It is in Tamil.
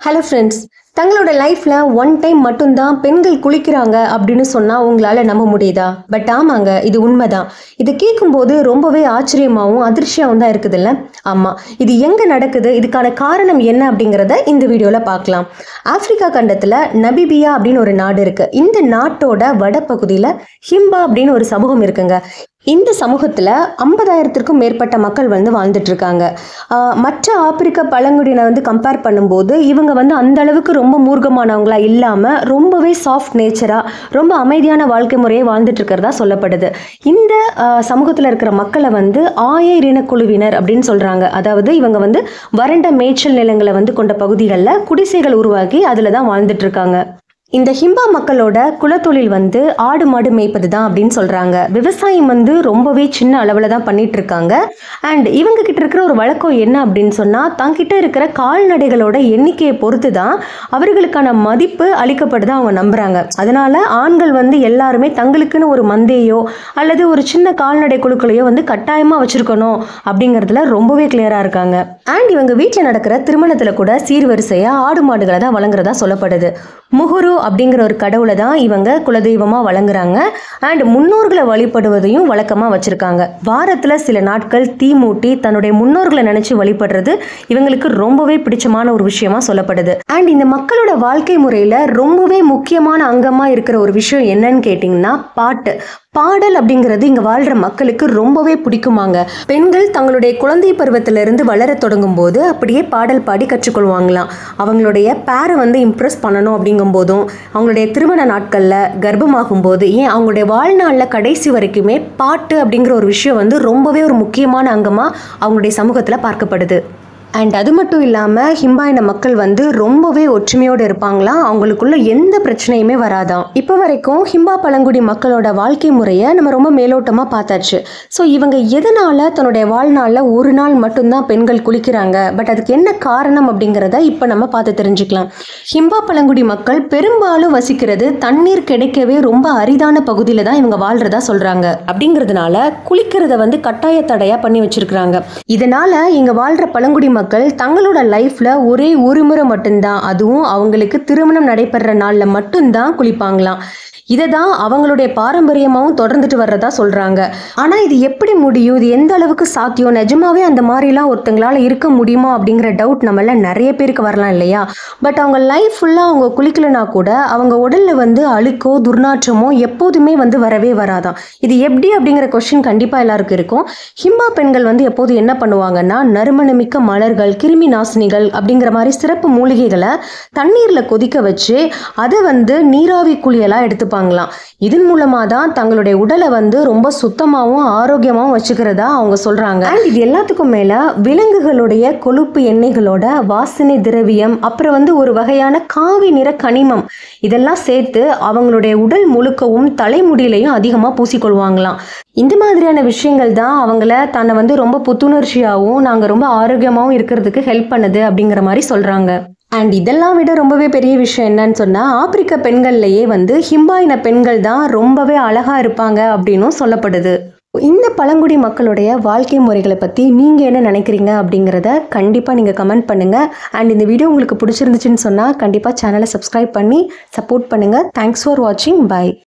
ஹலோ ஃப்ரெண்ட்ஸ், தங்களோட லைஃப்பில் ஒன் டைம் மட்டும்தான் பெண்கள் குளிக்கிறாங்க அப்படின்னு சொன்னால் உங்களால் நம்ப முடியுதா? பட் ஆமாங்க, இது உண்மைதான். இது கேட்கும்போது ரொம்பவே ஆச்சரியமாகவும் அதிர்ச்சியாகவும் தான் இருக்குதுல்ல? ஆமாம், இது எங்கே நடக்குது, இதுக்கான காரணம் என்ன அப்படிங்கிறத இந்த வீடியோவில் பார்க்கலாம். ஆப்பிரிக்கா கண்டத்தில் நபிபியா அப்படின்னு ஒரு நாடு இருக்குது. இந்த நாட்டோட வடபகுதியில் ஹிம்பா அப்படின்னு ஒரு சமூகம் இருக்குங்க. இந்த சமூகத்தில் 50,000த்திற்கும் மேற்பட்ட மக்கள் வாழ்ந்துட்டு இருக்காங்க. மற்ற ஆப்பிரிக்க பழங்குடியினர் கம்பேர் பண்ணும்போது இவங்க அந்த அளவுக்கு ரொம்ப மூர்க்கமானவங்களா இல்லாமல் ரொம்பவே சாஃப்ட் நேச்சராக ரொம்ப அமைதியான வாழ்க்கை முறையை வாழ்ந்துட்டு இருக்கிறதா சொல்லப்படுது. இந்த சமூகத்தில் இருக்கிற மக்களை ஆயர் இனக்குழுவினர் அப்படின்னு சொல்கிறாங்க. அதாவது இவங்க வறண்ட மேய்ச்சல் நிலங்களை கொண்ட பகுதிகளில் குடிசைகள் உருவாக்கி அதில் தான் வாழ்ந்துட்டு இருக்காங்க. இந்த ஹிம்பா மக்களோட குலத்தொழில் ஆடு மாடு மேய்ப்பது தான் அப்படின்னு சொல்கிறாங்க. விவசாயம் ரொம்பவே சின்ன அளவில் தான் பண்ணிட்டு இருக்காங்க. அண்ட் இவங்க கிட்ட இருக்கிற ஒரு வழக்கம் என்ன அப்படின்னு சொன்னால், தங்கிட்ட இருக்கிற கால்நடைகளோட எண்ணிக்கையை பொறுத்து தான் அவர்களுக்கான மதிப்பு அளிக்கப்படுது அவங்க நம்புகிறாங்க. அதனால ஆண்கள் எல்லாருமே தங்களுக்குன்னு ஒரு மந்தையோ அல்லது ஒரு சின்ன கால்நடை குழுக்களையோ கட்டாயமாக வச்சுருக்கணும் அப்படிங்கிறதுல ரொம்பவே கிளியராக இருக்காங்க. அண்ட் இவங்க வீட்டில் நடக்கிற திருமணத்தில் கூட சீர்வரிசையாக ஆடு மாடுகளை தான் வழங்குறதா சொல்லப்படுது. முகுரு அப்படிங்கிற ஒரு கடவுளை தான் இவங்க குலதெய்வமாக வழங்குறாங்க. அண்ட் முன்னோர்களை வழிபடுவதையும் வழக்கமாக வச்சுருக்காங்க. வாரத்தில் சில நாட்கள் தீ மூட்டி தன்னுடைய முன்னோர்களை நினச்சி வழிபடுறது இவங்களுக்கு ரொம்பவே பிடிச்சமான ஒரு விஷயமா சொல்லப்படுது. அண்ட் இந்த மக்களோட வாழ்க்கை முறையில் ரொம்பவே முக்கியமான அங்கமாக இருக்கிற ஒரு விஷயம் என்னன்னு கேட்டிங்கன்னா பாடல் அப்படிங்கிறது இங்கே வாழ்கிற மக்களுக்கு ரொம்பவே பிடிக்குமாங்க. பெண்கள் தங்களுடைய குழந்தை பருவத்திலிருந்து வளர தொடங்கும் போது அப்படியே பாடல் பாடி கற்றுக்கொள்வாங்களாம். அவங்களுடைய பேரை இம்ப்ரெஸ் பண்ணணும் அப்படிங்கும் போதும், அவங்களுடைய திருமண நாட்களில், கர்ப்பமாகும் போது, ஏன் அவங்களுடைய வாழ்நாளில் கடைசி வரைக்குமே பாட்டு அப்படிங்கிற ஒரு விஷயம் ரொம்பவே ஒரு முக்கியமான அங்கமாக அவங்களுடைய சமூகத்தில் பார்க்கப்படுது. அண்ட் அது மட்டும் இல்லாமல் ஹிம்பா இன மக்கள் ரொம்பவே ஒற்றுமையோடு இருப்பாங்களாம். அவங்களுக்குள்ள எந்த பிரச்சனையுமே வராதாம். இப்போ வரைக்கும் ஹிம்பா பழங்குடி மக்களோட வாழ்க்கை முறையை நம்ம ரொம்ப மேலோட்டமாக பார்த்தாச்சு. ஸோ இவங்க எதனால் தன்னுடைய வாழ்நாளில் ஒரு நாள் மட்டும்தான் பெண்கள் குளிக்கிறாங்க, பட் அதுக்கு என்ன காரணம் அப்படிங்கிறத இப்போ நம்ம பார்த்து தெரிஞ்சுக்கலாம். ஹிம்பா பழங்குடி மக்கள் பெரும்பாலும் வசிக்கிறது தண்ணீர் கிடைக்கவே ரொம்ப அரிதான பகுதியில் தான் இவங்க வாழ்கிறதா சொல்கிறாங்க. அப்படிங்கிறதுனால குளிக்கிறத கட்டாய தடையாக பண்ணி வச்சிருக்கிறாங்க. இதனால் இங்கே வாழ்கிற பழங்குடி மக்கள் தங்களோட லைஃப்ல ஒரே ஒரு முறை மட்டும்தான், அதுவும் அவங்களுக்கு திருமணம் நடைபெற நாள்ல மட்டும்தான் குளிப்பாங்களாம். இதை தான் அவங்களுடைய பாரம்பரியமாகவும் தொடர்ந்துட்டு வர்றதா சொல்கிறாங்க. ஆனால் இது எப்படி முடியும், இது எந்த அளவுக்கு சாத்தியம், நிஜமாவே அந்த மாதிரிலாம் ஒருத்தங்களால் இருக்க முடியுமா அப்படிங்கிற டவுட் நம்மள நிறைய பேருக்கு வரலாம் இல்லையா? பட் அவங்க லைஃப் ஃபுல்லாக அவங்க குளிக்கலைனா கூட அவங்க உடலில் அழுக்கோ துர்நாற்றமோ எப்போதுமே வரவே வராதான். இது எப்படி அப்படிங்கிற கொஸ்டின் கண்டிப்பாக எல்லாருக்கும் இருக்கும். ஹிம்பா பெண்கள் எப்போது என்ன பண்ணுவாங்கன்னா, நறுமணமிக்க மலர்கள், கிருமி நாசினிகள் அப்படிங்கிற மாதிரி சிறப்பு மூலிகைகளை தண்ணீரில் கொதிக்க வச்சு அதை நீராவி குளியலாக எடுத்துப்பாங்க. இதன் மூலமா தான் தங்களுடைய உடலை ரொம்ப சுத்தமாகவும் ஆரோக்கியமாகவும் வச்சுக்கிறதா அவங்க சொல்றாங்க. இது எல்லாத்துக்கும் மேல விலங்குகளுடைய கொழுப்பு எண்ணெய்களோட வாசனை திரவியம், அப்புறம் ஒரு வகையான காவி நிற கனிமம், இதெல்லாம் சேர்த்து அவங்களுடைய உடல் முழுக்கவும் தலைமுடியிலையும் அதிகமாக பூசிக்கொள்வாங்களாம். இந்த மாதிரியான விஷயங்கள் தான் அவங்கள தன்னை ரொம்ப புத்துணர்ச்சியாகவும் நாங்கள் ரொம்ப ஆரோக்கியமாகவும் இருக்கிறதுக்கு ஹெல்ப் பண்ணுது அப்படிங்கிற மாதிரி சொல்றாங்க. அண்ட் இதெல்லாம் விட ரொம்பவே பெரிய விஷயம் என்னன்னு சொன்னால், ஆப்பிரிக்க பெண்கள்லேயே ஹிம்பா இன பெண்கள் தான் ரொம்பவே அழகாக இருப்பாங்க அப்படின்னும் சொல்லப்படுது. இந்த பழங்குடி மக்களுடைய வாழ்க்கை முறைகளை பற்றி நீங்கள் என்ன நினைக்கிறீங்க அப்படிங்கிறத கண்டிப்பாக நீங்கள் கமெண்ட் பண்ணுங்கள். அண்ட் இந்த வீடியோ உங்களுக்கு பிடிச்சிருந்துச்சுன்னு சொன்னால் கண்டிப்பாக சேனலை சப்ஸ்கிரைப் பண்ணி சப்போர்ட் பண்ணுங்கள். தேங்க்ஸ் ஃபார் வாட்சிங். பை.